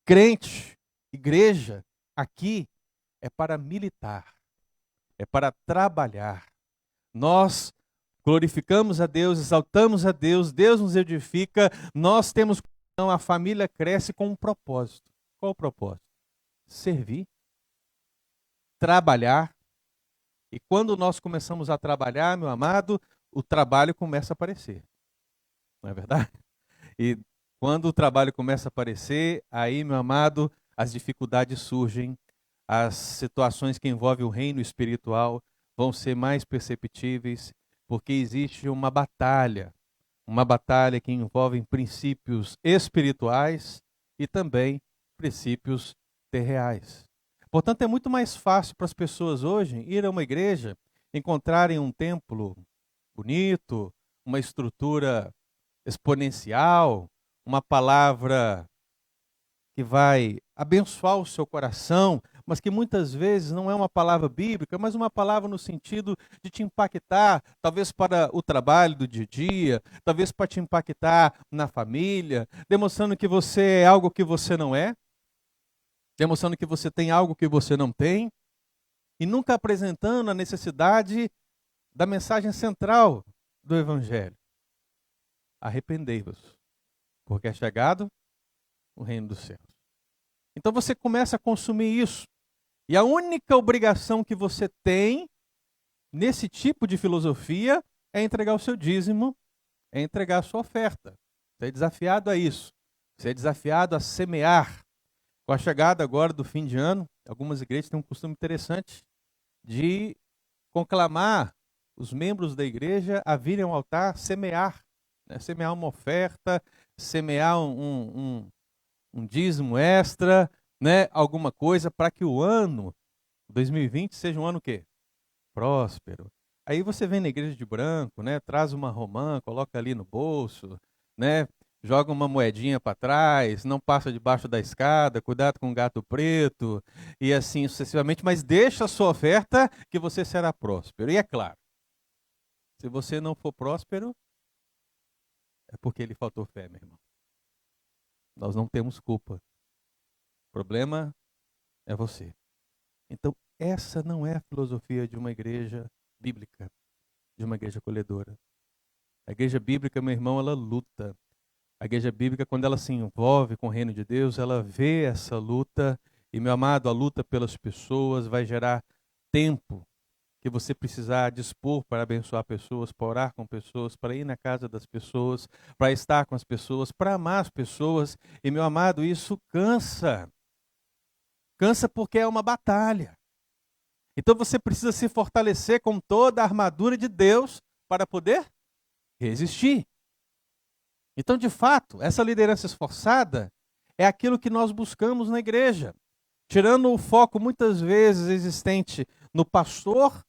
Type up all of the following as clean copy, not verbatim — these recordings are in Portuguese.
Crente, igreja, aqui é para militar, é para trabalhar. Nós glorificamos a Deus, exaltamos a Deus, Deus nos edifica, nós temos, então, a família cresce com um propósito. Qual o propósito? Servir, trabalhar. E quando nós começamos a trabalhar, meu amado, o trabalho começa a aparecer. Não é verdade? E quando o trabalho começa a aparecer, aí, meu amado, as dificuldades surgem, as situações que envolvem o reino espiritual vão ser mais perceptíveis, porque existe uma batalha que envolve princípios espirituais e também princípios terreais. Portanto, é muito mais fácil para as pessoas hoje ir a uma igreja, encontrarem um templo bonito, uma estrutura exponencial, uma palavra que vai abençoar o seu coração, mas que muitas vezes não é uma palavra bíblica, mas uma palavra no sentido de te impactar, talvez para o trabalho do dia a dia, talvez para te impactar na família, demonstrando que você é algo que você não é, demonstrando que você tem algo que você não tem, e nunca apresentando a necessidade da mensagem central do Evangelho. Arrependei-vos, porque é chegado o reino dos céus. Então você começa a consumir isso. E a única obrigação que você tem nesse tipo de filosofia é entregar o seu dízimo, é entregar a sua oferta. Você é desafiado a isso. Você é desafiado a semear. Com a chegada agora do fim de ano, algumas igrejas têm um costume interessante de conclamar os membros da igreja a virem ao altar semear. Né? Semear uma oferta, semear um dízimo extra, né? Alguma coisa para que o ano 2020 seja um ano o quê? Próspero. Aí você vem na igreja de branco, né? Traz uma romã, coloca ali no bolso, né? Joga uma moedinha para trás, não passa debaixo da escada, cuidado com o gato preto, e assim sucessivamente, mas deixa a sua oferta que você será próspero. E é claro, se você não for próspero, é porque lhe faltou fé, meu irmão. Nós não temos culpa. O problema é você. Então, essa não é a filosofia de uma igreja bíblica, de uma igreja acolhedora. A igreja bíblica, meu irmão, ela luta. A igreja bíblica, quando ela se envolve com o reino de Deus, ela vê essa luta. E, meu amado, a luta pelas pessoas vai gerar tempo que você precisar dispor para abençoar pessoas, para orar com pessoas, para ir na casa das pessoas, para estar com as pessoas, para amar as pessoas. E, meu amado, isso cansa. Cansa porque é uma batalha. Então você precisa se fortalecer com toda a armadura de Deus para poder resistir. Então, de fato, essa liderança esforçada é aquilo que nós buscamos na igreja, tirando o foco muitas vezes existente no pastor,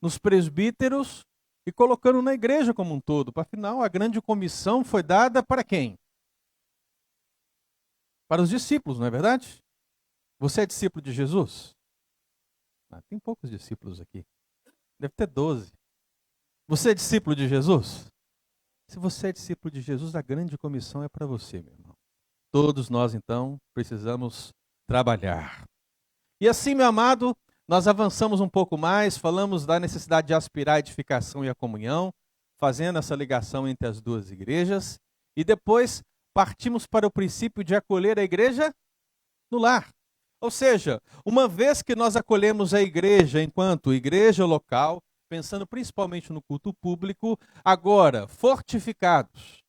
nos presbíteros e colocando na igreja como um todo. Afinal, a grande comissão foi dada para quem? Para os discípulos, não é verdade? Você é discípulo de Jesus? Tem poucos discípulos aqui. Deve ter 12. Você é discípulo de Jesus? Se você é discípulo de Jesus, a grande comissão é para você, meu irmão. Todos nós, então, precisamos trabalhar. E assim, meu amado, nós avançamos um pouco mais, falamos da necessidade de aspirar a edificação e a comunhão, fazendo essa ligação entre as duas igrejas, e depois partimos para o princípio de acolher a igreja no lar. Ou seja, uma vez que nós acolhemos a igreja enquanto igreja local, pensando principalmente no culto público, agora fortificados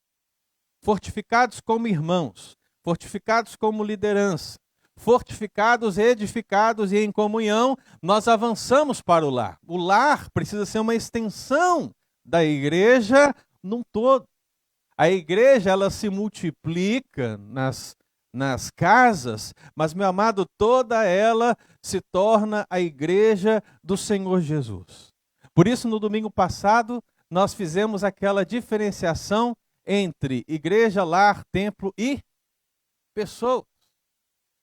como irmãos, fortificados como liderança, fortificados, edificados e em comunhão, nós avançamos para o lar. O lar precisa ser uma extensão da igreja num todo. A igreja, ela se multiplica nas casas, mas, meu amado, toda ela se torna a igreja do Senhor Jesus. Por isso, no domingo passado, nós fizemos aquela diferenciação entre igreja, lar, templo e pessoas.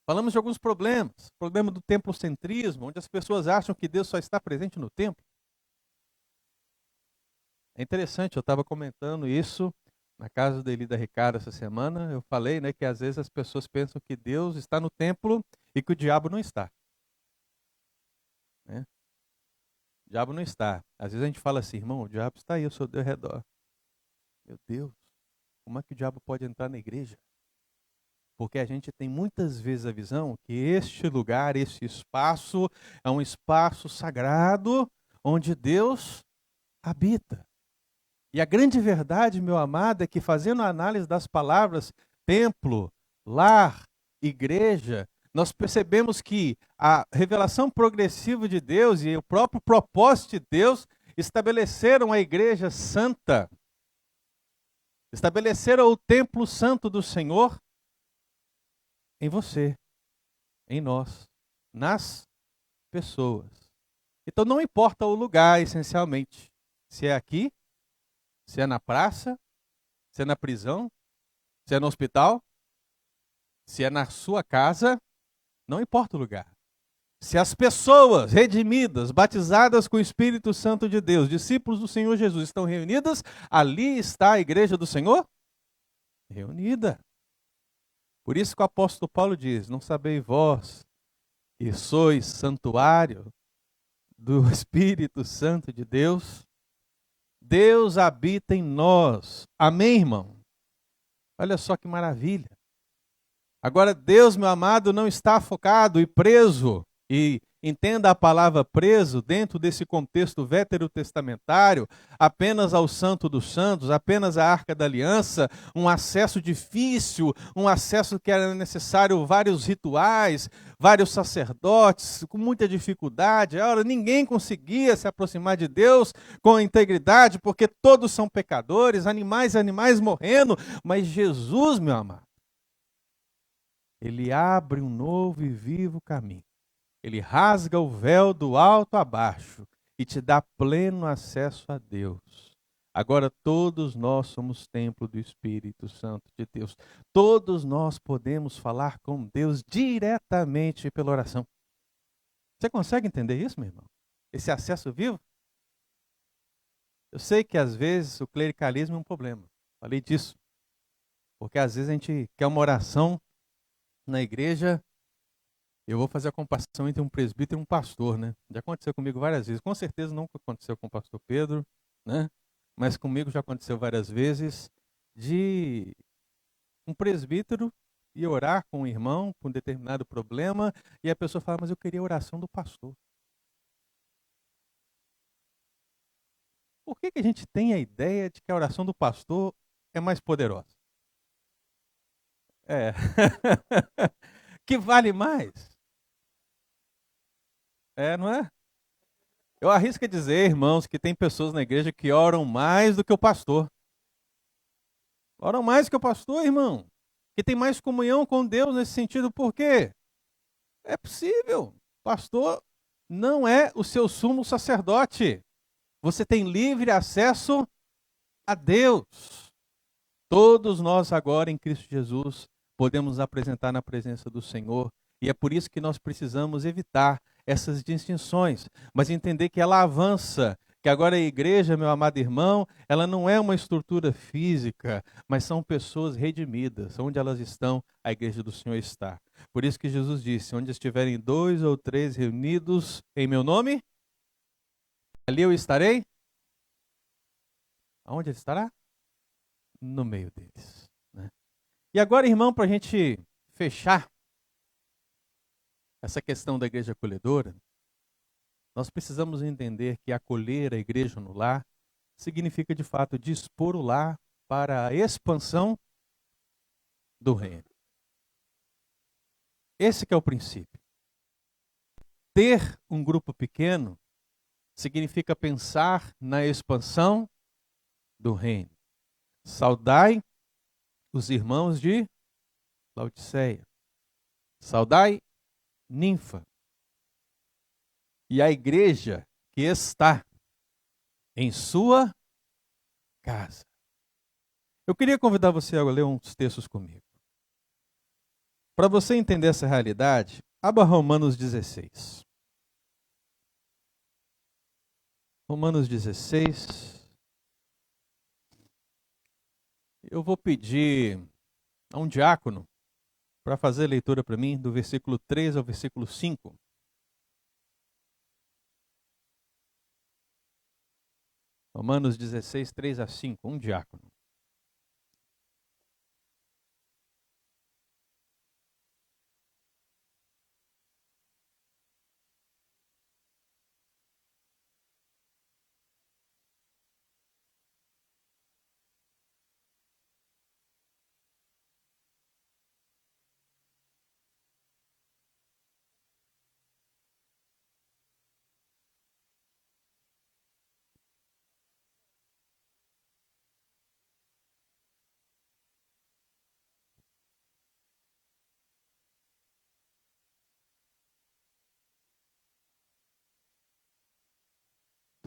Falamos de alguns problemas. O problema do templocentrismo, onde as pessoas acham que Deus só está presente no templo. É interessante, eu estava comentando isso Na casa do Eli da Ricardo essa semana, eu falei, né, que às vezes as pessoas pensam que Deus está no templo e que o diabo não está. Né? O diabo não está. Às vezes a gente fala assim, irmão, o diabo está aí ao seu redor. Meu Deus, como é que o diabo pode entrar na igreja? Porque a gente tem muitas vezes a visão que este lugar, este espaço, é um espaço sagrado onde Deus habita. E a grande verdade, meu amado, é que fazendo a análise das palavras templo, lar, igreja, nós percebemos que a revelação progressiva de Deus e o próprio propósito de Deus estabeleceram a igreja santa, estabeleceram o templo santo do Senhor em você, em nós, nas pessoas. Então não importa o lugar, essencialmente, se é aqui, se é na praça, se é na prisão, se é no hospital, se é na sua casa, não importa o lugar. Se as pessoas redimidas, batizadas com o Espírito Santo de Deus, discípulos do Senhor Jesus, estão reunidas, ali está a igreja do Senhor reunida. Por isso que o apóstolo Paulo diz: não sabeis vós que sois santuário do Espírito Santo de Deus? Deus habita em nós. Amém, irmão? Olha só que maravilha. Agora, Deus, meu amado, não está focado e preso, e entenda a palavra preso dentro desse contexto veterotestamentário, apenas ao Santo dos Santos, apenas à Arca da Aliança, um acesso difícil, um acesso que era necessário vários rituais, vários sacerdotes, com muita dificuldade. Ora, ninguém conseguia se aproximar de Deus com integridade, porque todos são pecadores, animais morrendo, mas Jesus, meu amado, ele abre um novo e vivo caminho. Ele rasga o véu do alto a baixo e te dá pleno acesso a Deus. Agora todos nós somos templo do Espírito Santo de Deus. Todos nós podemos falar com Deus diretamente pela oração. Você consegue entender isso, meu irmão? Esse acesso vivo? Eu sei que às vezes o clericalismo é um problema. Falei disso. Porque às vezes a gente quer uma oração na igreja. Eu vou fazer a comparação entre um presbítero e um pastor, né? Já aconteceu comigo várias vezes. Com certeza não aconteceu com o pastor Pedro, né? Mas comigo já aconteceu várias vezes de um presbítero ir orar com um irmão com um determinado problema e a pessoa fala, mas eu queria a oração do pastor. Por que a gente tem a ideia de que a oração do pastor é mais poderosa? É. Que vale mais? É, não é? Eu arrisco a dizer, irmãos, que tem pessoas na igreja que oram mais do que o pastor. Oram mais que o pastor, irmão. Que tem mais comunhão com Deus nesse sentido. Por quê? É possível. Pastor não é o seu sumo sacerdote. Você tem livre acesso a Deus. Todos nós agora em Cristo Jesus podemos nos apresentar na presença do Senhor. E é por isso que nós precisamos evitar essas distinções, mas entender que ela avança, que agora a igreja, meu amado irmão, ela não é uma estrutura física, mas são pessoas redimidas. Onde elas estão, a igreja do Senhor está. Por isso que Jesus disse, onde estiverem 2 ou 3 reunidos em meu nome, ali eu estarei. Aonde ele estará? No meio deles. Né? E agora, irmão, para a gente fechar essa questão da igreja acolhedora, nós precisamos entender que acolher a igreja no lar significa, de fato, dispor o lar para a expansão do reino. Esse que é o princípio. Ter um grupo pequeno significa pensar na expansão do reino. Saudai os irmãos de Laodiceia. Saudai Ninfa. E a igreja que está em sua casa. Eu queria convidar você a ler uns textos comigo. Para você entender essa realidade, abra Romanos 16. Romanos 16. Eu vou pedir a um diácono para fazer a leitura para mim do versículo 3 ao versículo 5. Romanos 16, 3 a 5. Um diácono.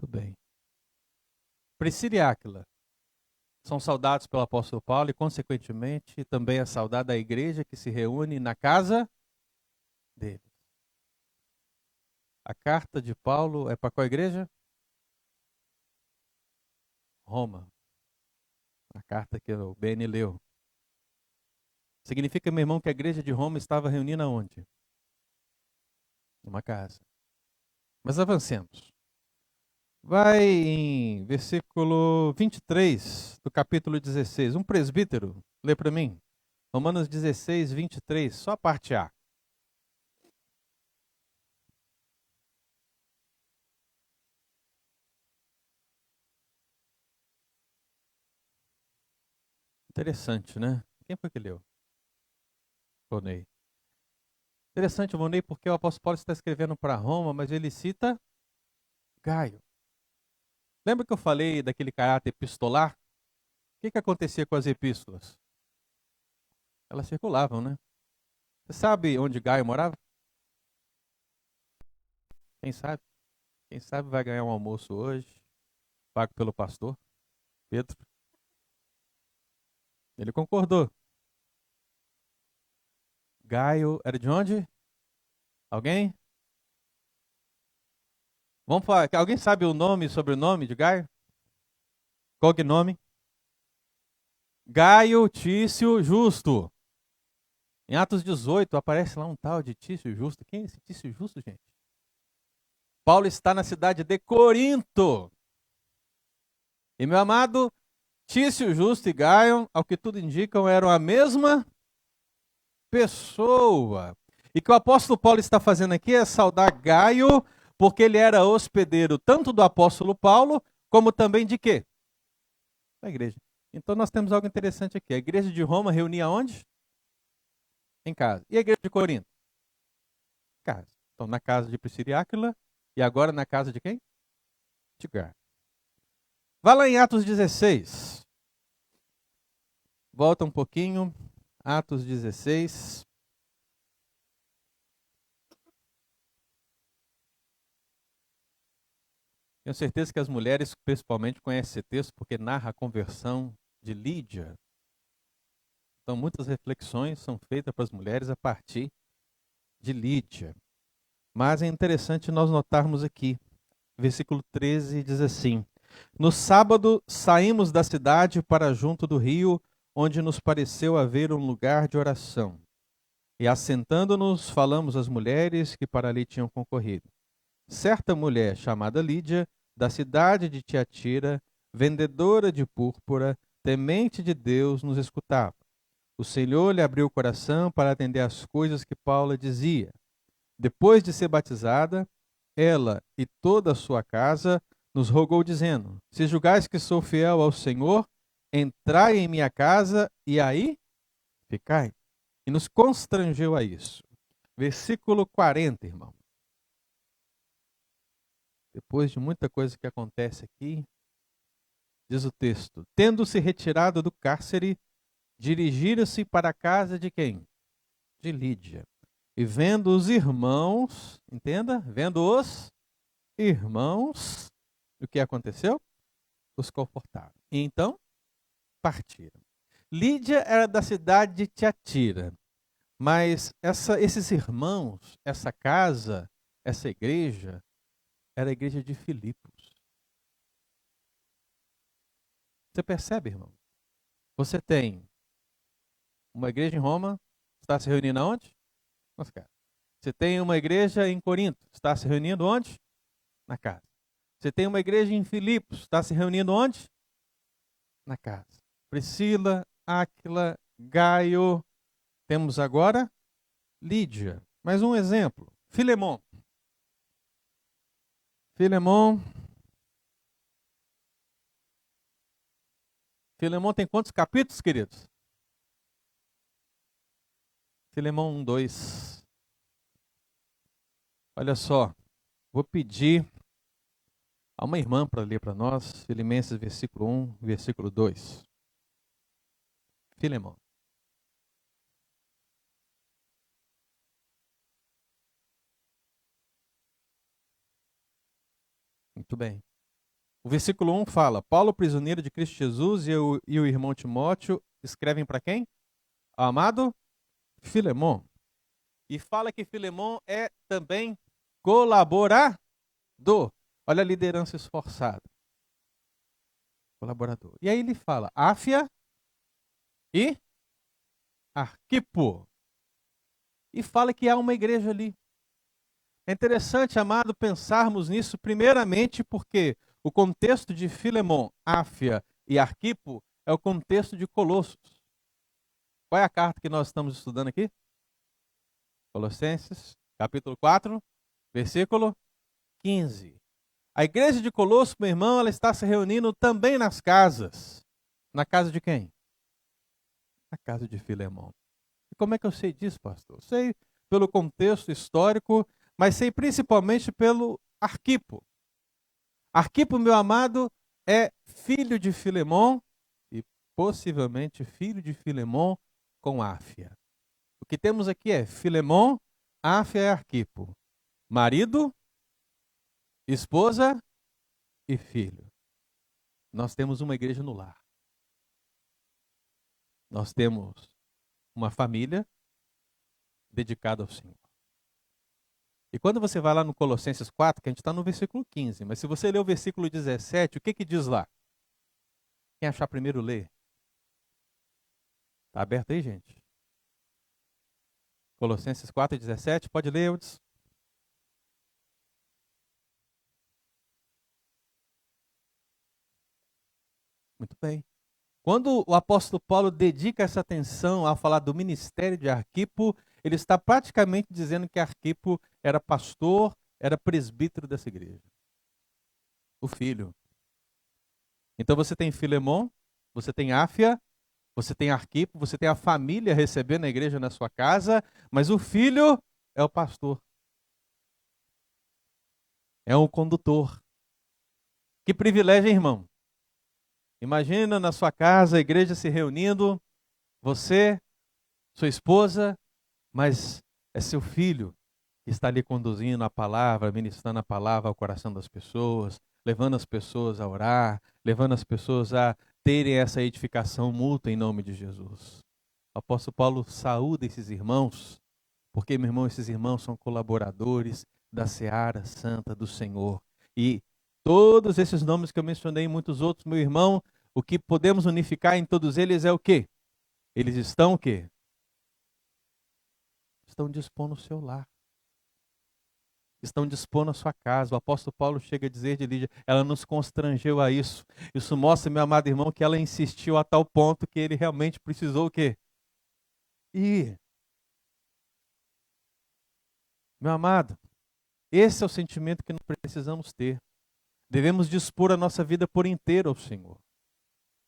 Tudo bem. Priscila e Áquila são saudados pelo apóstolo Paulo e, consequentemente, também é saudada a igreja que se reúne na casa dele. A carta de Paulo é para qual igreja? Roma. A carta que o Beni leu. Significa, meu irmão, que a igreja de Roma estava reunida onde? Numa casa. Mas avancemos. Vai em versículo 23 do capítulo 16. Um presbítero, lê para mim. Romanos 16, 23, só a parte A. Interessante, né? Quem foi que leu? Vonei. Interessante, Vonei, porque o apóstolo Paulo está escrevendo para Roma, mas ele cita Gaio. Lembra que eu falei daquele caráter epistolar? O que acontecia com as epístolas? Elas circulavam, né? Você sabe onde Gaio morava? Quem sabe? Quem sabe vai ganhar um almoço hoje, pago pelo pastor Pedro. Ele concordou. Gaio era de onde? Alguém? Vamos falar. Alguém sabe o nome e sobrenome de Gaio? Qual que é o nome? Gaio Tício Justo. Em Atos 18 aparece lá um tal de Tício Justo. Quem é esse Tício Justo, gente? Paulo está na cidade de Corinto. E meu amado, Tício Justo e Gaio, ao que tudo indicam, eram a mesma pessoa. E o que o apóstolo Paulo está fazendo aqui é saudar Gaio, porque ele era hospedeiro tanto do apóstolo Paulo, como também de quê? Da igreja. Então nós temos algo interessante aqui. A igreja de Roma reunia onde? Em casa. E a igreja de Corinto? Em casa. Então na casa de Priscila e Áquila, e agora na casa de quem? De Gaio. Vá lá em Atos 16. Volta um pouquinho. Atos 16. Tenho certeza que as mulheres, principalmente, conhecem esse texto porque narra a conversão de Lídia. Então, muitas reflexões são feitas para as mulheres a partir de Lídia. Mas é interessante nós notarmos aqui, versículo 13 diz assim: No sábado saímos da cidade para junto do rio, onde nos pareceu haver um lugar de oração. E assentando-nos, falamos às mulheres que para ali tinham concorrido. Certa mulher chamada Lídia, da cidade de Tiatira, vendedora de púrpura, temente de Deus, nos escutava. O Senhor lhe abriu o coração para atender às coisas que Paulo dizia. Depois de ser batizada, ela e toda a sua casa nos rogou, dizendo: Se julgais que sou fiel ao Senhor, entrai em minha casa e aí ficai. E nos constrangeu a isso. Versículo 40, irmão. Depois de muita coisa que acontece aqui, diz o texto: Tendo-se retirado do cárcere, dirigiram-se para a casa de quem? De Lídia. E vendo os irmãos, entenda? Vendo os irmãos, o que aconteceu? Os confortaram. E então, partiram. Lídia era da cidade de Tiatira, mas esses irmãos, essa casa, essa igreja, era a igreja de Filipos. Você percebe, irmão? Você tem uma igreja em Roma, está se reunindo aonde? Nas casas. Você tem uma igreja em Corinto, está se reunindo onde? Na casa. Você tem uma igreja em Filipos, está se reunindo onde? Na casa. Priscila, Áquila, Gaio. Temos agora Lídia. Mais um exemplo. Filemon. Filemon. Filemon tem quantos capítulos, queridos? Filemon 1, 2. Olha só. Vou pedir a uma irmã para ler para nós, Filipenses versículo 1, versículo 2. Filemon. Muito bem. O versículo 1 fala: Paulo, prisioneiro de Cristo Jesus, e o irmão Timóteo escrevem para quem? Ao amado Filemon. E fala que Filemon é também colaborador. Olha a liderança esforçada. Colaborador. E aí ele fala: Áfia e Arquipo. E fala que há uma igreja ali. É interessante, amado, pensarmos nisso, primeiramente porque o contexto de Filemon, Áfia e Arquipo é o contexto de Colossos. Qual é a carta que nós estamos estudando aqui? Colossenses, capítulo 4, versículo 15. A igreja de Colossos, meu irmão, ela está se reunindo também nas casas. Na casa de quem? Na casa de Filemon. E como é que eu sei disso, pastor? Sei pelo contexto histórico, mas sei principalmente pelo Arquipo. Arquipo, meu amado, é filho de Filemon e possivelmente filho de Filemon com Áfia. O que temos aqui é Filemon, Áfia e Arquipo. Marido, esposa e filho. Nós temos uma igreja no lar. Nós temos uma família dedicada ao Senhor. E quando você vai lá no Colossenses 4, que a gente está no versículo 15, mas se você ler o versículo 17, o que que diz lá? Quem achar primeiro, lê. Está aberto aí, gente? Colossenses 4, 17, pode ler, Eudes. Muito bem. Quando o apóstolo Paulo dedica essa atenção a falar do ministério de Arquipo, ele está praticamente dizendo que Arquipo era pastor, era presbítero dessa igreja. O filho. Então você tem Filemon, você tem Áfia, você tem Arquipo, você tem a família recebendo a igreja na sua casa, mas o filho é o pastor. É um condutor. Que privilégio, hein, irmão? Imagina na sua casa a igreja se reunindo, você, sua esposa, mas é seu filho que está ali conduzindo a palavra, ministrando a palavra ao coração das pessoas, levando as pessoas a orar, levando as pessoas a terem essa edificação mútua em nome de Jesus. O apóstolo Paulo saúda esses irmãos, porque, meu irmão, esses irmãos são colaboradores da seara santa do Senhor. E todos esses nomes que eu mencionei e muitos outros, meu irmão, o que podemos unificar em todos eles é o quê? Eles estão o quê? Estão dispondo o seu lar. Estão dispondo a sua casa. O apóstolo Paulo chega a dizer de Lídia, ela nos constrangeu a isso. Isso mostra, meu amado irmão, que ela insistiu a tal ponto que ele realmente precisou o quê? Ir. Meu amado, esse é o sentimento que nós precisamos ter. Devemos dispor a nossa vida por inteiro ao Senhor.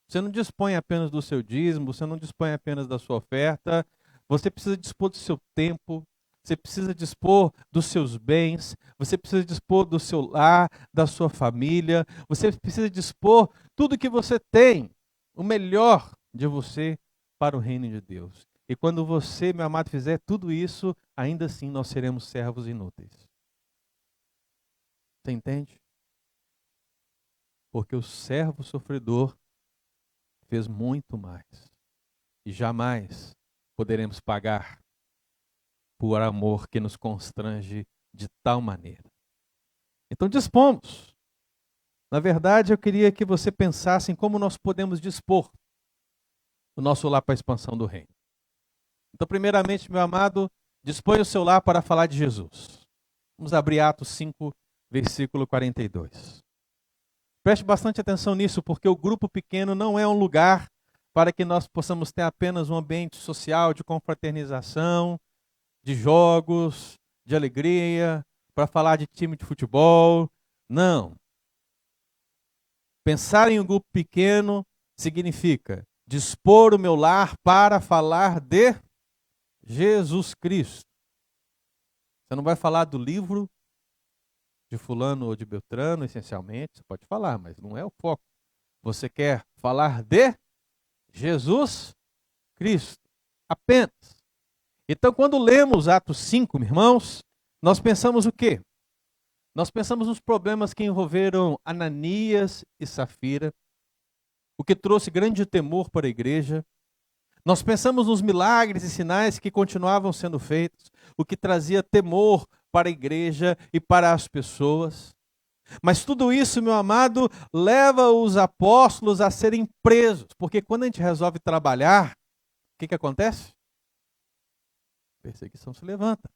Você não dispõe apenas do seu dízimo, você não dispõe apenas da sua oferta, você precisa dispor do seu tempo, você precisa dispor dos seus bens, você precisa dispor do seu lar, da sua família, você precisa dispor tudo que você tem, o melhor de você para o reino de Deus. E quando você, meu amado, fizer tudo isso, ainda assim nós seremos servos inúteis. Você entende? Porque o servo sofredor fez muito mais. E jamais poderemos pagar por amor que nos constrange de tal maneira. Então dispomos. Na verdade, eu queria que você pensasse em como nós podemos dispor o nosso lar para a expansão do reino. Então, primeiramente, meu amado, dispõe o seu lar para falar de Jesus. Vamos abrir Atos 5, versículo 42. Preste bastante atenção nisso, porque o grupo pequeno não é um lugar para que nós possamos ter apenas um ambiente social de confraternização, de jogos, de alegria, para falar de time de futebol. Não. Pensar em um grupo pequeno significa dispor o meu lar para falar de Jesus Cristo. Você não vai falar do livro de fulano ou de Beltrano, essencialmente. Você pode falar, mas não é o foco. Você quer falar de Jesus Cristo. Apenas. Então, quando lemos Atos 5, meus irmãos, nós pensamos o quê? Nós pensamos nos problemas que envolveram Ananias e Safira, o que trouxe grande temor para a igreja. Nós pensamos nos milagres e sinais que continuavam sendo feitos, o que trazia temor para a igreja e para as pessoas. Mas tudo isso, meu amado, leva os apóstolos a serem presos, porque quando a gente resolve trabalhar, o que acontece? Perseguição se levanta.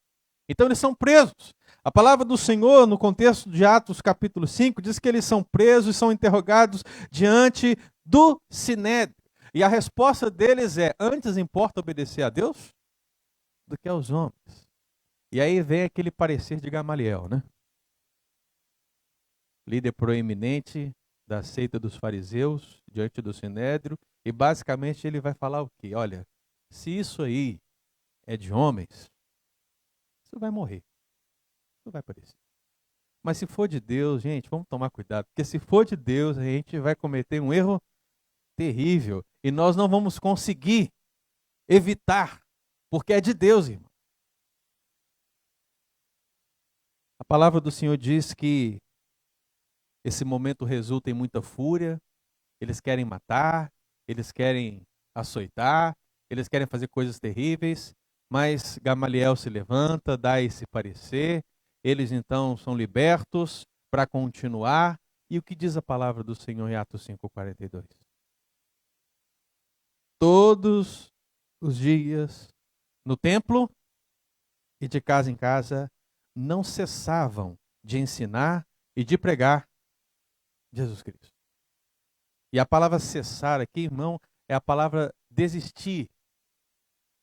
Então eles são presos. A palavra do Senhor, no contexto de Atos capítulo 5, diz que eles são presos e são interrogados diante do Sinédrio. E a resposta deles é: antes importa obedecer a Deus do que aos homens. E aí vem aquele parecer de Gamaliel, né? Líder proeminente da seita dos fariseus, diante do Sinédrio, e basicamente ele vai falar o quê? Olha, se isso aí é de homens, você vai morrer. Não vai aparecer. Mas se for de Deus, gente, vamos tomar cuidado, porque se for de Deus, a gente vai cometer um erro terrível e nós não vamos conseguir evitar, porque é de Deus, irmão. A palavra do Senhor diz que esse momento resulta em muita fúria, eles querem matar, eles querem açoitar, eles querem fazer coisas terríveis, mas Gamaliel se levanta, dá esse parecer, eles então são libertos para continuar. E o que diz a palavra do Senhor em Atos 5:42? Todos os dias no templo e de casa em casa não cessavam de ensinar e de pregar Jesus Cristo. E a palavra cessar aqui, irmão, é a palavra desistir.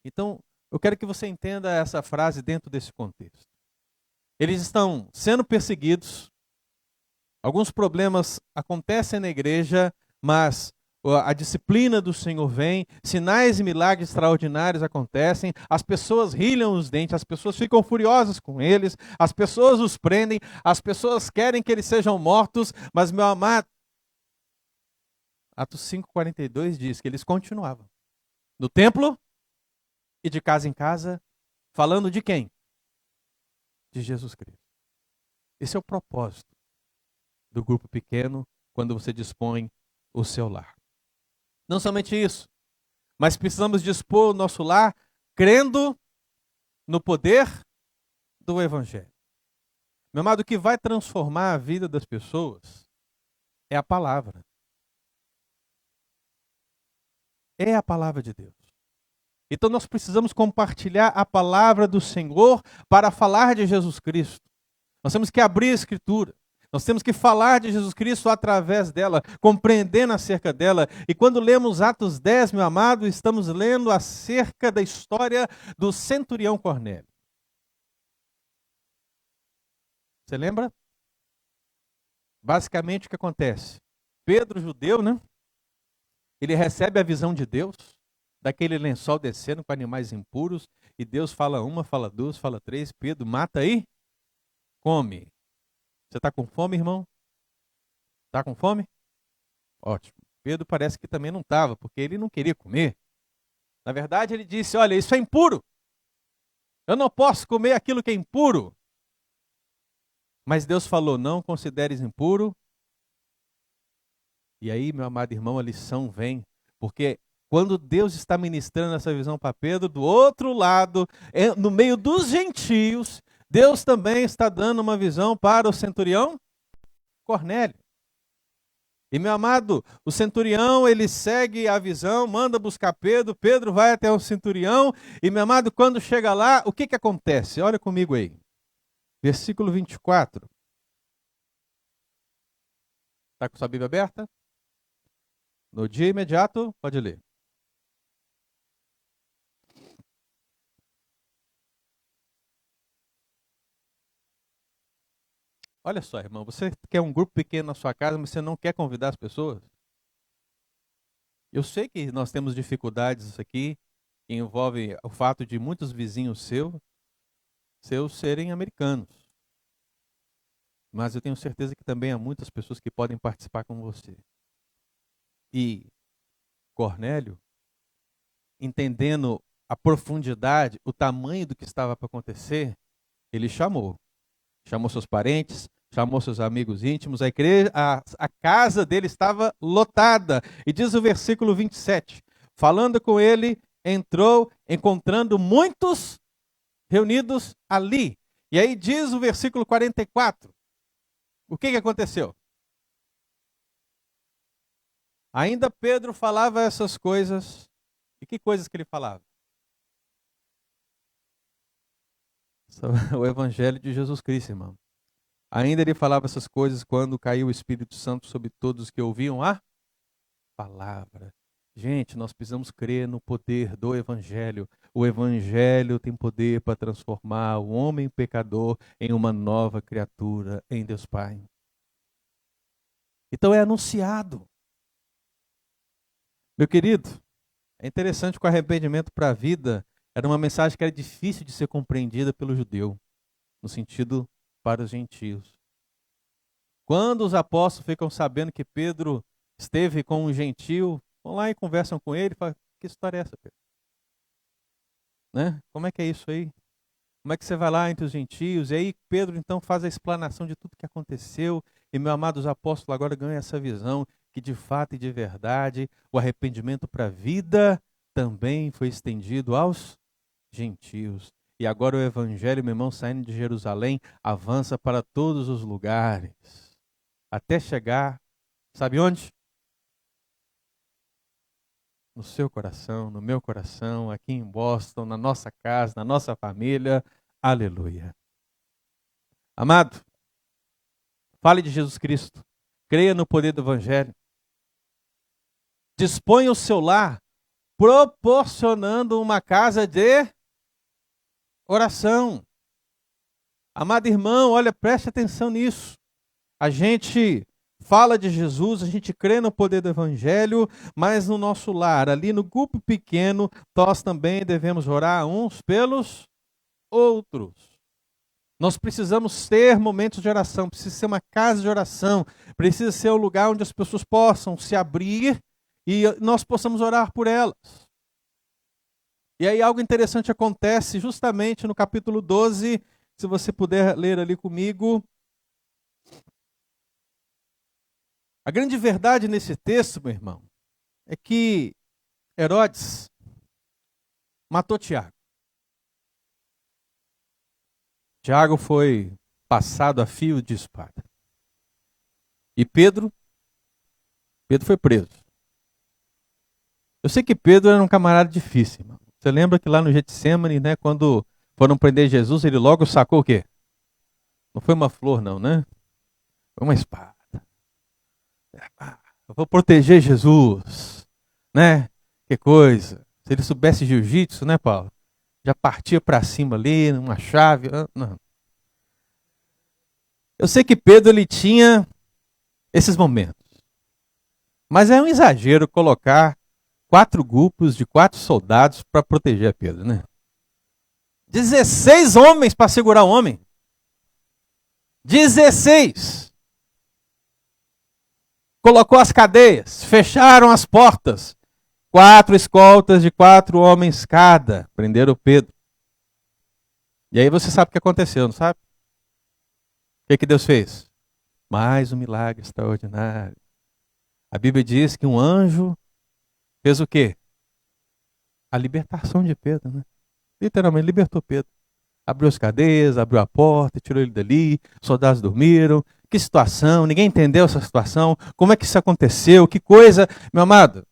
Então, eu quero que você entenda essa frase dentro desse contexto. Eles estão sendo perseguidos, alguns problemas acontecem na igreja, mas a disciplina do Senhor vem, sinais e milagres extraordinários acontecem, as pessoas rilham os dentes, as pessoas ficam furiosas com eles, as pessoas os prendem, as pessoas querem que eles sejam mortos, mas, meu amado, Atos 5:42 diz que eles continuavam no templo e de casa em casa, falando de quem? De Jesus Cristo. Esse é o propósito do grupo pequeno quando você dispõe o seu lar. Não somente isso, mas precisamos dispor o nosso lar crendo no poder do Evangelho. Meu amado, o que vai transformar a vida das pessoas é a palavra. É a palavra de Deus. Então nós precisamos compartilhar a palavra do Senhor para falar de Jesus Cristo. Nós temos que abrir a Escritura. Nós temos que falar de Jesus Cristo através dela, compreendendo acerca dela. E quando lemos Atos 10, meu amado, estamos lendo acerca da história do centurião Cornélio. Você lembra? Basicamente o que acontece? Pedro, judeu, né? Ele recebe a visão de Deus, daquele lençol descendo com animais impuros, e Deus fala uma, fala duas, fala três, Pedro mata aí, come. Você está com fome, irmão? Está com fome? Ótimo. Pedro parece que também não estava, porque ele não queria comer. Na verdade, ele disse, olha, isso é impuro. Eu não posso comer aquilo que é impuro. Mas Deus falou, não consideres impuro. E aí, meu amado irmão, a lição vem, porque quando Deus está ministrando essa visão para Pedro, do outro lado, no meio dos gentios, Deus também está dando uma visão para o centurião Cornélio. E, meu amado, o centurião, ele segue a visão, manda buscar Pedro, Pedro vai até o centurião, e, meu amado, quando chega lá, o que acontece? Olha comigo aí. Versículo 24. Está com sua Bíblia aberta? No dia imediato, pode ler. Olha só, irmão, você quer um grupo pequeno na sua casa, mas você não quer convidar as pessoas? Eu sei que nós temos dificuldades aqui, que envolvem o fato de muitos vizinhos seus serem americanos. Mas eu tenho certeza que também há muitas pessoas que podem participar com você. E Cornélio, entendendo a profundidade, o tamanho do que estava para acontecer, ele chamou seus parentes, chamou seus amigos íntimos, a igreja, a casa dele estava lotada. E diz o versículo 27, falando com ele, entrou, encontrando muitos reunidos ali. E aí diz o versículo 44, o que aconteceu? Ainda Pedro falava essas coisas. E que coisas que ele falava? O Evangelho de Jesus Cristo, irmão. Ainda ele falava essas coisas quando caiu o Espírito Santo sobre todos que ouviam a palavra. Gente, nós precisamos crer no poder do Evangelho. O Evangelho tem poder para transformar o homem pecador em uma nova criatura em Deus Pai. Então é anunciado. Meu querido, é interessante que o arrependimento para a vida era uma mensagem que era difícil de ser compreendida pelo judeu, no sentido para os gentios. Quando os apóstolos ficam sabendo que Pedro esteve com um gentio, vão lá e conversam com ele e falam, que história é essa, Pedro? Né? Como é que é isso aí? Como é que você vai lá entre os gentios? E aí Pedro então faz a explanação de tudo que aconteceu. E meu amado, os apóstolos agora ganham essa visão que de fato e de verdade o arrependimento para a vida também foi estendido aos gentios. E agora o evangelho, meu irmão, saindo de Jerusalém, avança para todos os lugares. Até chegar, sabe onde? No seu coração, no meu coração, aqui em Boston, na nossa casa, na nossa família. Aleluia. Amado, fale de Jesus Cristo. Creia no poder do Evangelho. Disponha o seu lar proporcionando uma casa de oração. Amado irmão, olha, preste atenção nisso. A gente fala de Jesus, a gente crê no poder do Evangelho, mas no nosso lar, ali no grupo pequeno, nós também devemos orar uns pelos outros. Nós precisamos ter momentos de oração, precisa ser uma casa de oração, precisa ser um lugar onde as pessoas possam se abrir e nós possamos orar por elas. E aí algo interessante acontece justamente no capítulo 12, se você puder ler ali comigo. A grande verdade nesse texto, meu irmão, é que Herodes matou Tiago. Tiago foi passado a fio de espada. E Pedro foi preso. Eu sei que Pedro era um camarada difícil, irmão. Você lembra que lá no Getsemane, né, quando foram prender Jesus, ele logo sacou o quê? Não foi uma flor não, né? Foi uma espada. Eu vou proteger Jesus, né? Que coisa. Se ele soubesse jiu-jitsu, né, Paulo? Já partia para cima ali, numa chave. Não. Eu sei que Pedro ele tinha esses momentos. Mas é um exagero colocar 4 grupos de 4 soldados para proteger Pedro, né? 16 homens para segurar o homem. 16. Colocou as cadeias, fecharam as portas. 4 escoltas de 4 homens cada. Prenderam Pedro. E aí você sabe o que aconteceu, não sabe? O que Deus fez? Mais um milagre extraordinário. A Bíblia diz que um anjo fez o quê? A libertação de Pedro, né? Literalmente libertou Pedro. Abriu as cadeias, abriu a porta, tirou ele dali, os soldados dormiram. O que situação, ninguém entendeu essa situação, como é que isso aconteceu, que coisa. Meu amado,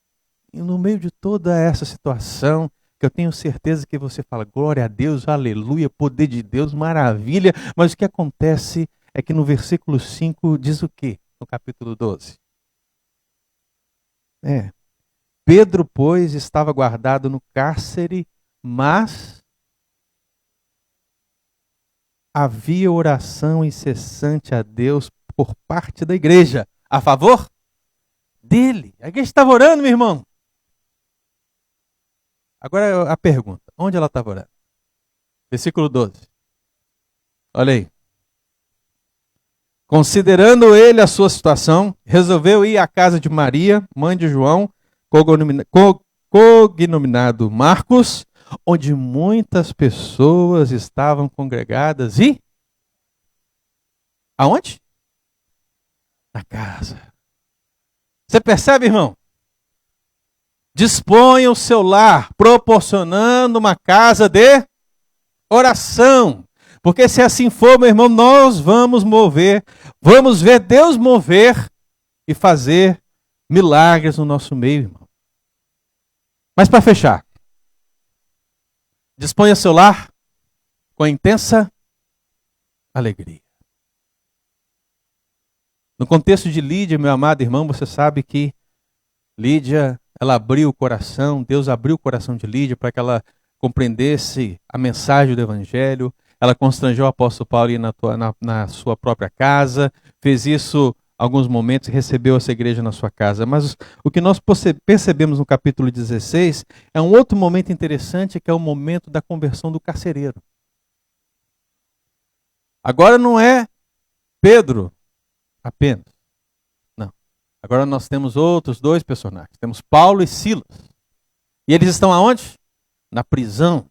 e no meio de toda essa situação, que eu tenho certeza que você fala, glória a Deus, aleluia, poder de Deus, maravilha, mas o que acontece é que no versículo 5 diz o quê? No capítulo 12. Pedro, pois, estava guardado no cárcere, mas havia oração incessante a Deus por parte da igreja, a favor dele. A igreja estava orando, meu irmão. Agora a pergunta, onde ela estava orando? Versículo 12. Olha aí. Considerando ele a sua situação, resolveu ir à casa de Maria, mãe de João, cognominado Marcos, onde muitas pessoas estavam congregadas e... Aonde? Na casa. Você percebe, irmão? Disponha o seu lar, proporcionando uma casa de oração. Porque se assim for, meu irmão, nós vamos ver Deus mover e fazer milagres no nosso meio, irmão. Mas para fechar, disponha seu lar com intensa alegria. No contexto de Lídia, meu amado irmão, você sabe que Lídia, ela abriu o coração, Deus abriu o coração de Lídia para que ela compreendesse a mensagem do Evangelho. Ela constrangeu o apóstolo Paulo a ir na sua própria casa, fez isso alguns momentos e recebeu essa igreja na sua casa. Mas o que nós percebemos no capítulo 16 é um outro momento interessante, que é o momento da conversão do carcereiro. Agora não é Pedro apenas. Não. Agora nós temos outros dois personagens. Temos Paulo e Silas. E eles estão aonde? Na prisão.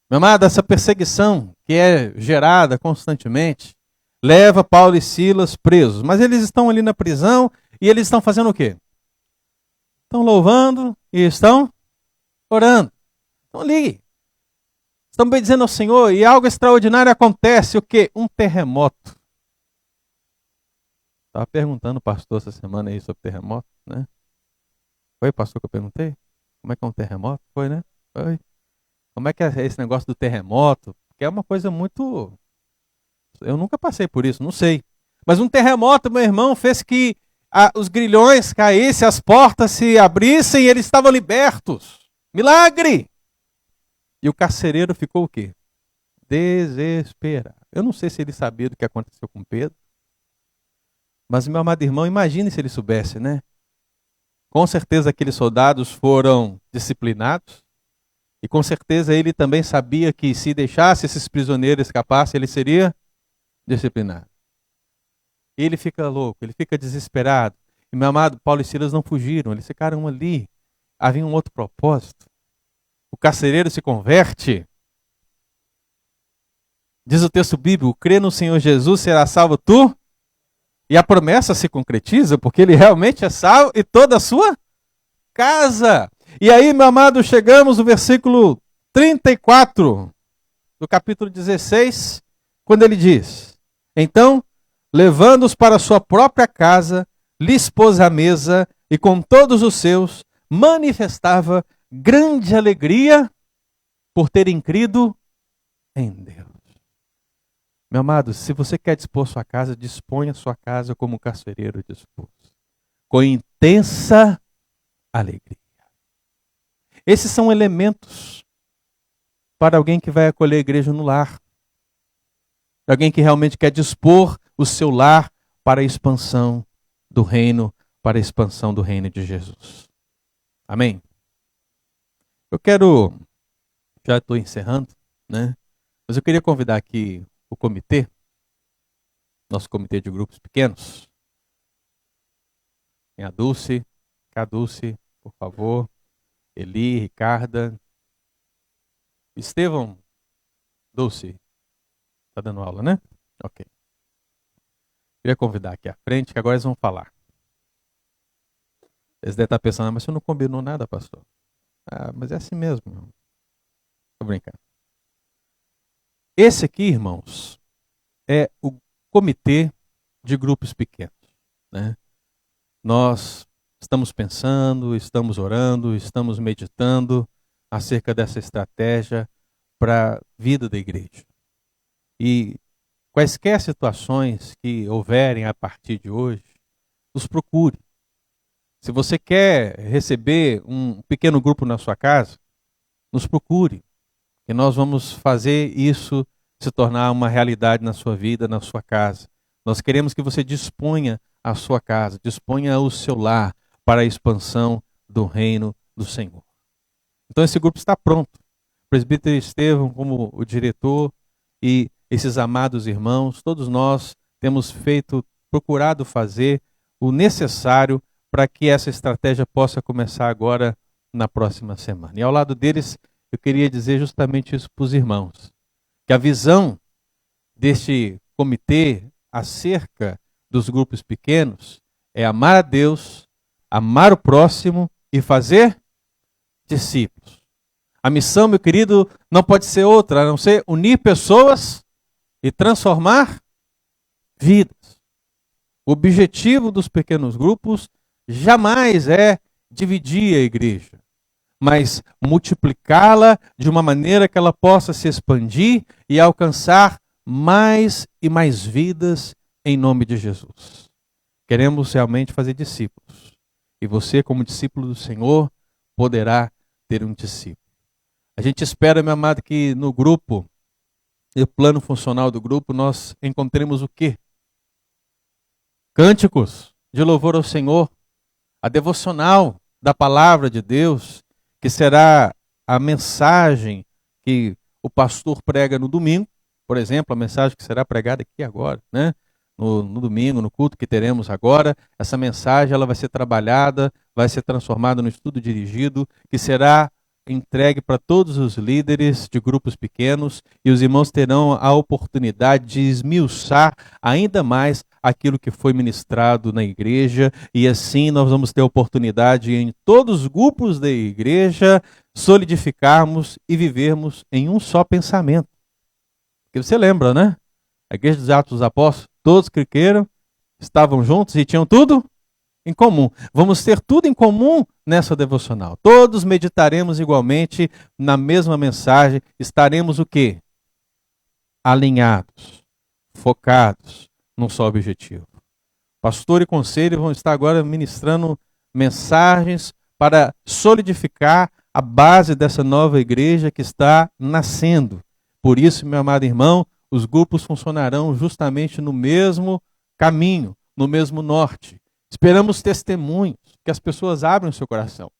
Meu amado, essa perseguição que é gerada constantemente leva Paulo e Silas presos. Mas eles estão ali na prisão e eles estão fazendo o quê? Estão louvando e estão orando. Estão ali. Estão bendizendo ao Senhor e algo extraordinário acontece. O quê? Um terremoto. Estava perguntando ao pastor essa semana aí sobre terremoto, né? Foi, pastor, que eu perguntei? Como é que é um terremoto? Foi, né? Foi. Como é que é esse negócio do terremoto? Porque é uma coisa muito... Eu nunca passei por isso, não sei. Mas um terremoto, meu irmão, fez que os grilhões caíssem, as portas se abrissem e eles estavam libertos. Milagre! E o carcereiro ficou o quê? Desesperado. Eu não sei se ele sabia do que aconteceu com Pedro. Mas, meu amado irmão, imagine se ele soubesse, né? Com certeza aqueles soldados foram disciplinados. E com certeza ele também sabia que se deixasse esses prisioneiros escapassem, ele seria disciplinado. E ele fica louco, ele fica desesperado. E, meu amado, Paulo e Silas não fugiram, eles ficaram ali. Havia um outro propósito. O carcereiro se converte. Diz o texto bíblico, crê no Senhor Jesus, será salvo tu. E a promessa se concretiza, porque ele realmente é salvo e toda a sua casa. E aí, meu amado, chegamos no versículo 34 do capítulo 16, quando ele diz: então, levando-os para sua própria casa, lhes pôs à mesa e com todos os seus manifestava grande alegria por terem crido em Deus. Meu amado, se você quer dispor sua casa, disponha sua casa como o carcereiro dispôs, com intensa alegria. Esses são elementos para alguém que vai acolher a igreja no lar. Para alguém que realmente quer dispor o seu lar para a expansão do reino, para a expansão do reino de Jesus. Amém? Eu quero, já estou encerrando, né? Mas eu queria convidar aqui o comitê, nosso comitê de grupos pequenos. Tem a Dulce, por favor. Eli, Ricarda, Estevão, Dulce, está dando aula, né? Ok. Queria convidar aqui à frente, que agora eles vão falar. Eles devem estar pensando, mas você não combinou nada, pastor. Ah, mas é assim mesmo. Tô brincando. Esse aqui, irmãos, é o comitê de grupos pequenos, né? Nós estamos pensando, estamos orando, estamos meditando acerca dessa estratégia para a vida da igreja. E quaisquer situações que houverem a partir de hoje, nos procure. Se você quer receber um pequeno grupo na sua casa, nos procure. E nós vamos fazer isso se tornar uma realidade na sua vida, na sua casa. Nós queremos que você disponha a sua casa, disponha o seu lar para a expansão do reino do Senhor. Então esse grupo está pronto. O presbítero Estevão como o diretor e esses amados irmãos, todos nós temos procurado fazer o necessário para que essa estratégia possa começar agora na próxima semana. E ao lado deles, eu queria dizer justamente isso para os irmãos, que a visão deste comitê acerca dos grupos pequenos é amar a Deus, amar o próximo e fazer discípulos. A missão, meu querido, não pode ser outra, a não ser unir pessoas e transformar vidas. O objetivo dos pequenos grupos jamais é dividir a igreja, mas multiplicá-la de uma maneira que ela possa se expandir e alcançar mais e mais vidas em nome de Jesus. Queremos realmente fazer discípulos. E você, como discípulo do Senhor, poderá ter um discípulo. A gente espera, meu amado, que no grupo, no plano funcional do grupo, nós encontremos o quê? Cânticos de louvor ao Senhor, a devocional da palavra de Deus, que será a mensagem que o pastor prega no domingo, por exemplo, a mensagem que será pregada aqui agora, né? No domingo, no culto que teremos agora, essa mensagem ela vai ser trabalhada, vai ser transformada no estudo dirigido, que será entregue para todos os líderes de grupos pequenos, e os irmãos terão a oportunidade de esmiuçar ainda mais aquilo que foi ministrado na igreja, e assim nós vamos ter a oportunidade em todos os grupos da igreja solidificarmos e vivermos em um só pensamento. Porque você lembra, né? A igreja dos Atos dos Apóstolos, todos que creram, estavam juntos e tinham tudo em comum. Vamos ter tudo em comum nessa devocional. Todos meditaremos igualmente na mesma mensagem. Estaremos o quê? Alinhados, focados num só objetivo. Pastor e conselho vão estar agora ministrando mensagens para solidificar a base dessa nova igreja que está nascendo. Por isso, meu amado irmão, os grupos funcionarão justamente no mesmo caminho, no mesmo norte. Esperamos testemunhos, que as pessoas abram seu coração.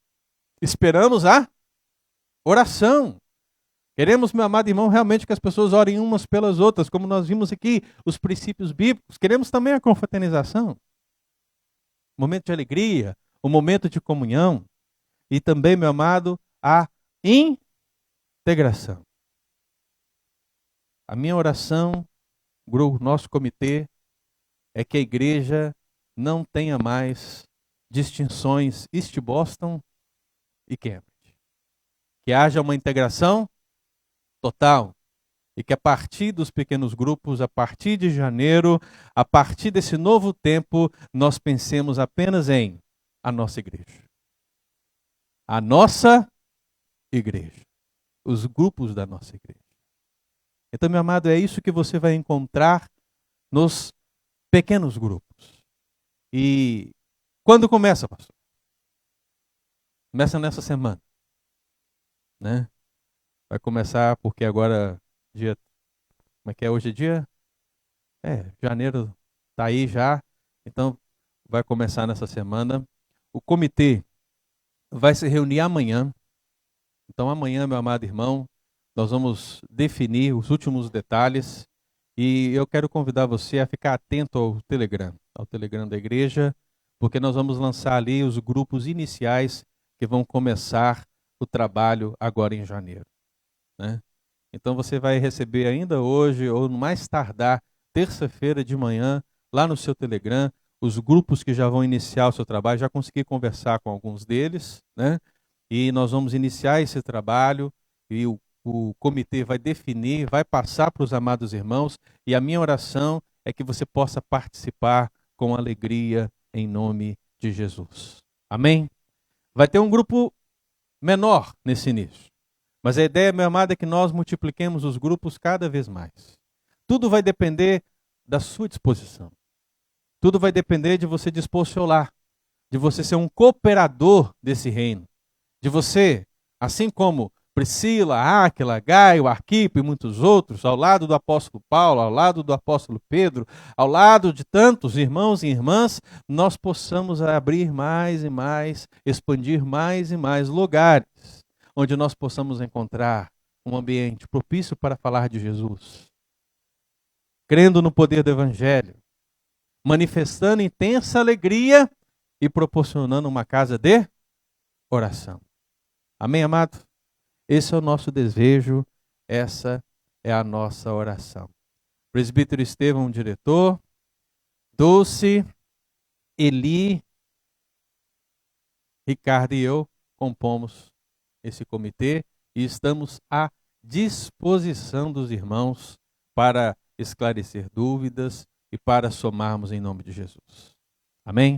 Esperamos a oração. Queremos, meu amado irmão, realmente que as pessoas orem umas pelas outras, como nós vimos aqui, os princípios bíblicos. Queremos também a confraternização, o momento de alegria, o momento de comunhão. E também, meu amado, a integração. A minha oração, o nosso comitê, é que a igreja não tenha mais distinções East Boston e Cambridge. Que haja uma integração total e que a partir dos pequenos grupos, a partir de janeiro, a partir desse novo tempo, nós pensemos apenas em a nossa igreja. A nossa igreja. Os grupos da nossa igreja. Então, meu amado, é isso que você vai encontrar nos pequenos grupos. E quando começa, pastor? Começa nessa semana, né? Vai começar porque agora dia, como é que é hoje dia? Janeiro tá aí já. Então vai começar nessa semana. O comitê vai se reunir amanhã. Então amanhã, meu amado irmão, nós vamos definir os últimos detalhes e eu quero convidar você a ficar atento ao Telegram da igreja, porque nós vamos lançar ali os grupos iniciais que vão começar o trabalho agora em janeiro, né? Então você vai receber ainda hoje, ou no mais tardar, terça-feira de manhã, lá no seu Telegram, os grupos que já vão iniciar o seu trabalho. Já consegui conversar com alguns deles, né? E nós vamos iniciar esse trabalho e o comitê vai definir, vai passar para os amados irmãos, e a minha oração é que você possa participar com alegria em nome de Jesus. Amém? Vai ter um grupo menor nesse início. Mas a ideia, meu amado, é que nós multipliquemos os grupos cada vez mais. Tudo vai depender da sua disposição. Tudo vai depender de você dispor o seu lar, de você ser um cooperador desse reino, de você, assim como Priscila, Áquila, Gaio, Arquipo e muitos outros, ao lado do apóstolo Paulo, ao lado do apóstolo Pedro, ao lado de tantos irmãos e irmãs, nós possamos abrir mais e mais, expandir mais e mais lugares, onde nós possamos encontrar um ambiente propício para falar de Jesus, crendo no poder do Evangelho, manifestando intensa alegria e proporcionando uma casa de oração. Amém, amado? Esse é o nosso desejo, essa é a nossa oração. Presbítero Estevão, diretor, Dulce, Eli, Ricardo e eu compomos esse comitê e estamos à disposição dos irmãos para esclarecer dúvidas e para somarmos em nome de Jesus. Amém?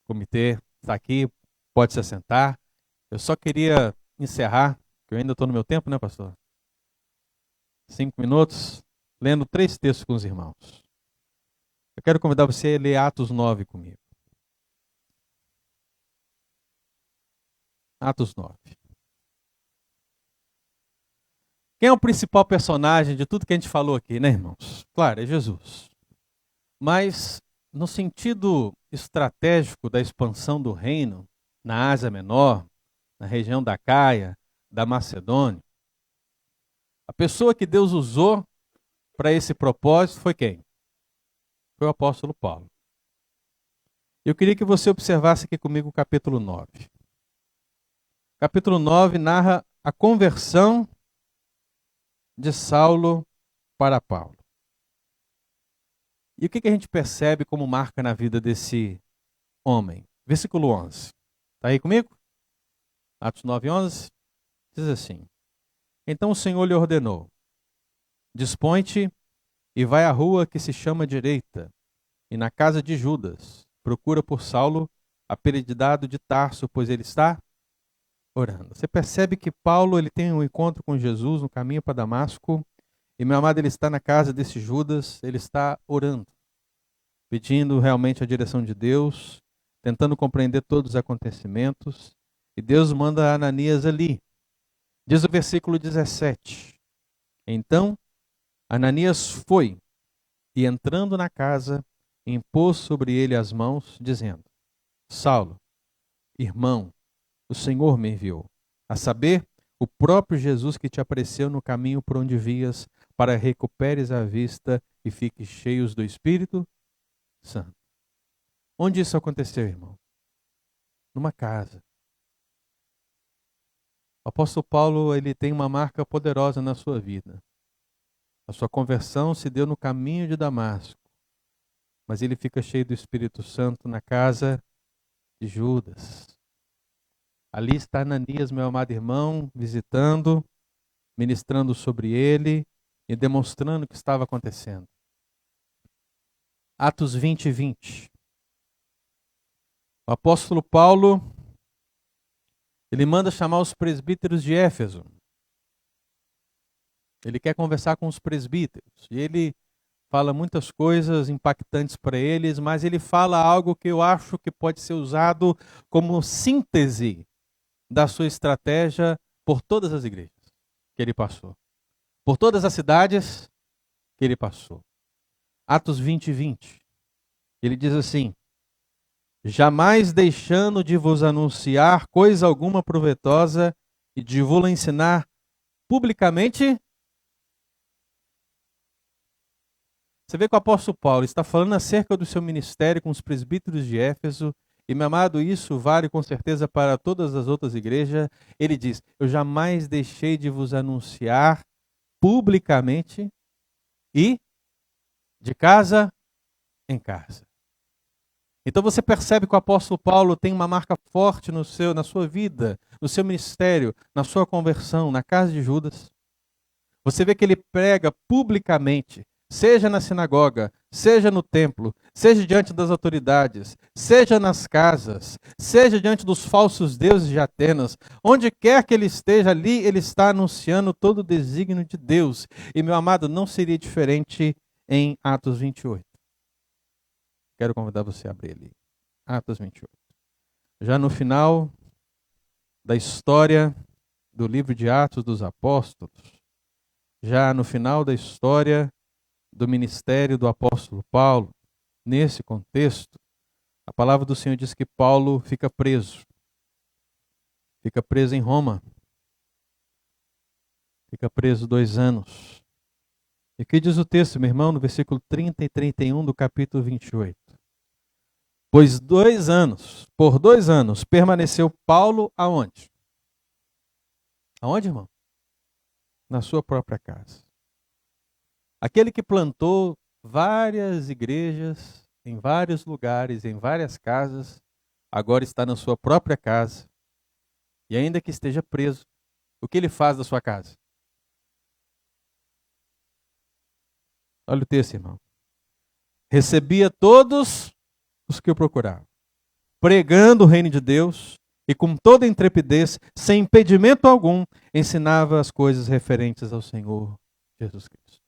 O comitê está aqui, pode se assentar. Eu só queria encerrar, que eu ainda estou no meu tempo, né, pastor? 5 minutos, lendo 3 textos com os irmãos. Eu quero convidar você a ler Atos 9 comigo. Atos 9. Quem é o principal personagem de tudo que a gente falou aqui, né, irmãos? Claro, é Jesus. Mas, no sentido estratégico da expansão do reino na Ásia Menor, na região da Caia, da Macedônia, a pessoa que Deus usou para esse propósito foi quem? Foi o apóstolo Paulo. Eu queria que você observasse aqui comigo o capítulo 9. O capítulo 9 narra a conversão de Saulo para Paulo. E o que a gente percebe como marca na vida desse homem? Versículo 11. Está aí comigo? Atos 9, 11. Diz assim: Então o Senhor lhe ordenou: Dispõe-te e vai à rua que se chama Direita, e na casa de Judas procura por Saulo, apelidado de Tarso, pois ele está orando. Você percebe que Paulo ele tem um encontro com Jesus no caminho para Damasco, e meu amado, ele está na casa desse Judas, ele está orando, pedindo realmente a direção de Deus, tentando compreender todos os acontecimentos, e Deus manda Ananias ali. Diz o versículo 17: Então Ananias foi, e entrando na casa, impôs sobre ele as mãos, dizendo: Saulo, irmão, o Senhor me enviou, a saber, o próprio Jesus que te apareceu no caminho por onde vias, para recuperes a vista e fiques cheios do Espírito Santo. Onde isso aconteceu, irmão? Numa casa. O apóstolo Paulo ele tem uma marca poderosa na sua vida. A sua conversão se deu no caminho de Damasco, mas ele fica cheio do Espírito Santo na casa de Judas. Ali está Ananias, meu amado irmão, visitando, ministrando sobre ele e demonstrando o que estava acontecendo. Atos 20 e 20. O apóstolo Paulo ele manda chamar os presbíteros de Éfeso. Ele quer conversar com os presbíteros. E ele fala muitas coisas impactantes para eles, mas ele fala algo que eu acho que pode ser usado como síntese da sua estratégia por todas as igrejas que ele passou. Por todas as cidades que ele passou. Atos 20 e 20. Ele diz assim: Jamais deixando de vos anunciar coisa alguma proveitosa e de vos ensinar publicamente. Você vê que o apóstolo Paulo está falando acerca do seu ministério com os presbíteros de Éfeso, e, meu amado, isso vale com certeza para todas as outras igrejas. Ele diz: Eu jamais deixei de vos anunciar publicamente e de casa em casa. Então você percebe que o apóstolo Paulo tem uma marca forte na sua vida, no seu ministério, na sua conversão, na casa de Judas. Você vê que ele prega publicamente, seja na sinagoga, seja no templo, seja diante das autoridades, seja nas casas, seja diante dos falsos deuses de Atenas, onde quer que ele esteja ali, ele está anunciando todo o desígnio de Deus. E, meu amado, não seria diferente em Atos 28. Quero convidar você a abrir ali. Atos 28. Já no final da história do livro de Atos dos Apóstolos, já no final da história do ministério do apóstolo Paulo, nesse contexto, a palavra do Senhor diz que Paulo fica preso em Roma, fica preso 2 anos. E o que diz o texto, meu irmão, no versículo 30 e 31 do capítulo 28? Pois por 2 anos, permaneceu Paulo aonde? Aonde, irmão? Na sua própria casa. Aquele que plantou várias igrejas em vários lugares, em várias casas, agora está na sua própria casa. E ainda que esteja preso, o que ele faz da sua casa? Olha o texto, irmão. Recebia todos os que o procuravam, pregando o reino de Deus e com toda intrepidez, sem impedimento algum, ensinava as coisas referentes ao Senhor Jesus Cristo.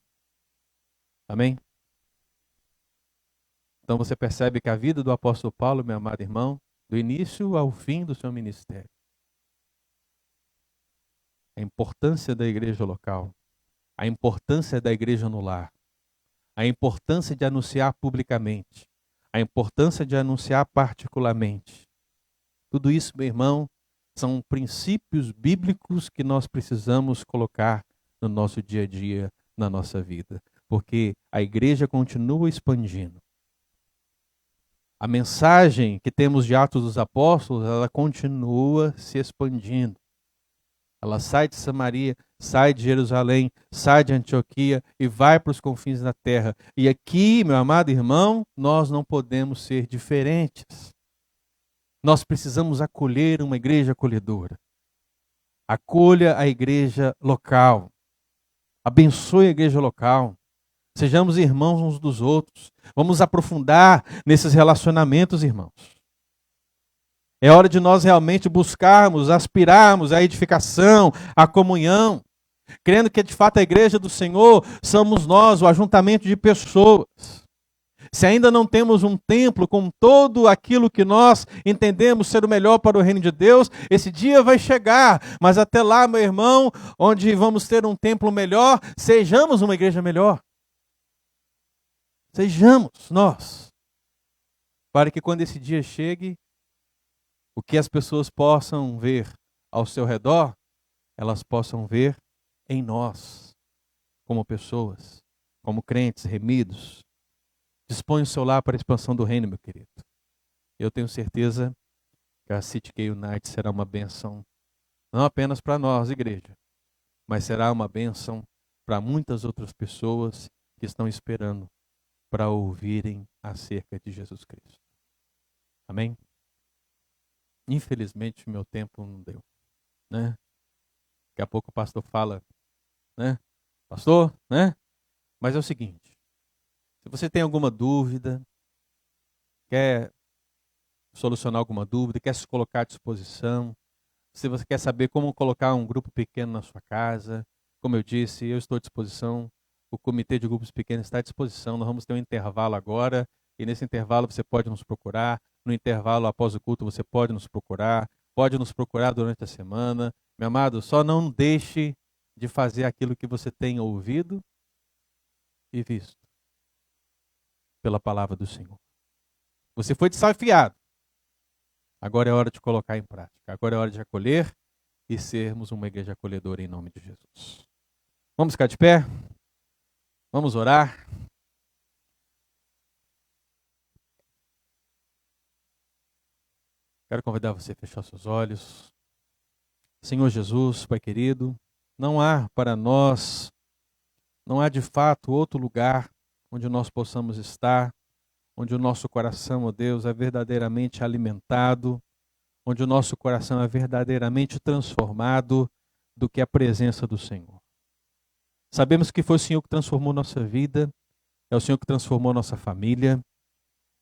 Amém? Então você percebe que a vida do apóstolo Paulo, meu amado irmão, do início ao fim do seu ministério, a importância da igreja local, a importância da igreja no lar, a importância de anunciar publicamente, a importância de anunciar particularmente. Tudo isso, meu irmão, são princípios bíblicos que nós precisamos colocar no nosso dia a dia, na nossa vida. Porque a igreja continua expandindo. A mensagem que temos de Atos dos Apóstolos, ela continua se expandindo. Ela sai de Samaria, sai de Jerusalém, sai de Antioquia e vai para os confins da terra. E aqui, meu amado irmão, nós não podemos ser diferentes. Nós precisamos acolher uma igreja acolhedora. Acolha a igreja local. Abençoe a igreja local. Sejamos irmãos uns dos outros. Vamos aprofundar nesses relacionamentos, irmãos. É hora de nós realmente buscarmos, aspirarmos à edificação, à comunhão, crendo que de fato a igreja do Senhor somos nós, o ajuntamento de pessoas. Se ainda não temos um templo com todo aquilo que nós entendemos ser o melhor para o reino de Deus, esse dia vai chegar. Mas até lá, meu irmão, onde vamos ter um templo melhor, sejamos uma igreja melhor. Sejamos nós. Para que quando esse dia chegue, o que as pessoas possam ver ao seu redor, elas possam ver em nós, como pessoas, como crentes remidos. Dispõe o seu lar para a expansão do reino, meu querido. Eu tenho certeza que a City K United será uma bênção, não apenas para nós, igreja, mas será uma bênção para muitas outras pessoas que estão esperando para ouvirem acerca de Jesus Cristo. Amém? Infelizmente, meu tempo não deu, né? Daqui a pouco o pastor fala, né? Pastor, né? Mas é o seguinte, se você tem alguma dúvida, quer solucionar alguma dúvida, quer se colocar à disposição, se você quer saber como colocar um grupo pequeno na sua casa, como eu disse, eu estou à disposição, o comitê de grupos pequenos está à disposição, nós vamos ter um intervalo agora, e nesse intervalo você pode nos procurar, no intervalo após o culto você pode nos procurar durante a semana. Meu amado, só não deixe de fazer aquilo que você tem ouvido e visto pela palavra do Senhor. Você foi desafiado. Agora é hora de colocar em prática. Agora é hora de acolher e sermos uma igreja acolhedora em nome de Jesus. Vamos ficar de pé? Vamos orar? Quero convidar você a fechar seus olhos. Senhor Jesus, Pai querido, não há para nós, não há de fato outro lugar onde nós possamos estar, onde o nosso coração, ó Deus, é verdadeiramente alimentado, onde o nosso coração é verdadeiramente transformado do que a presença do Senhor. Sabemos que foi o Senhor que transformou nossa vida É o Senhor que transformou a nossa família.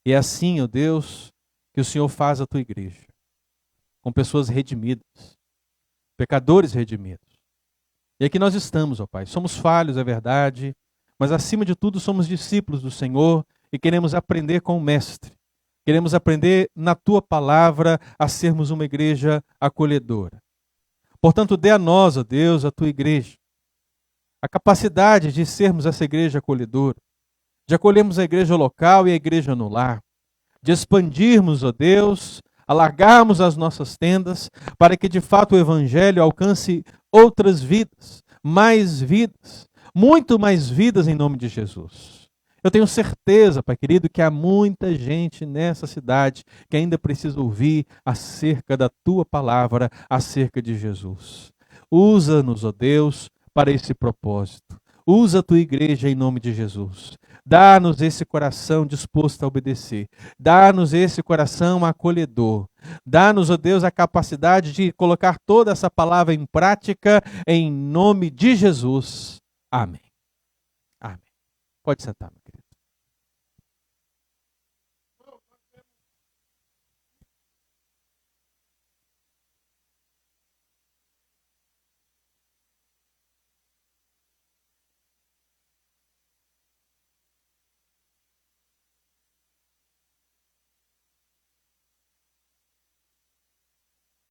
E é assim, ó Deus, que o Senhor faz a tua igreja. Com pessoas redimidas, pecadores redimidos. E aqui nós estamos, ó Pai. Somos falhos, é verdade, mas acima de tudo somos discípulos do Senhor e queremos aprender com o Mestre. Queremos aprender na tua palavra a sermos uma igreja acolhedora. Portanto, dê a nós, ó Deus, a tua igreja, a capacidade de sermos essa igreja acolhedora, de acolhermos a igreja local e a igreja no lar, de expandirmos, ó Deus, alargarmos as nossas tendas, para que de fato o Evangelho alcance outras vidas, muito mais vidas em nome de Jesus. Eu tenho certeza, Pai querido, que há muita gente nessa cidade que ainda precisa ouvir acerca da tua palavra, acerca de Jesus. Usa-nos, ó Deus, para esse propósito. Usa a tua igreja em nome de Jesus. Dá-nos esse coração disposto a obedecer. Dá-nos esse coração acolhedor. Dá-nos, ó Deus, a capacidade de colocar toda essa palavra em prática em nome de Jesus. Amém. Amém. Pode sentar, meu querido.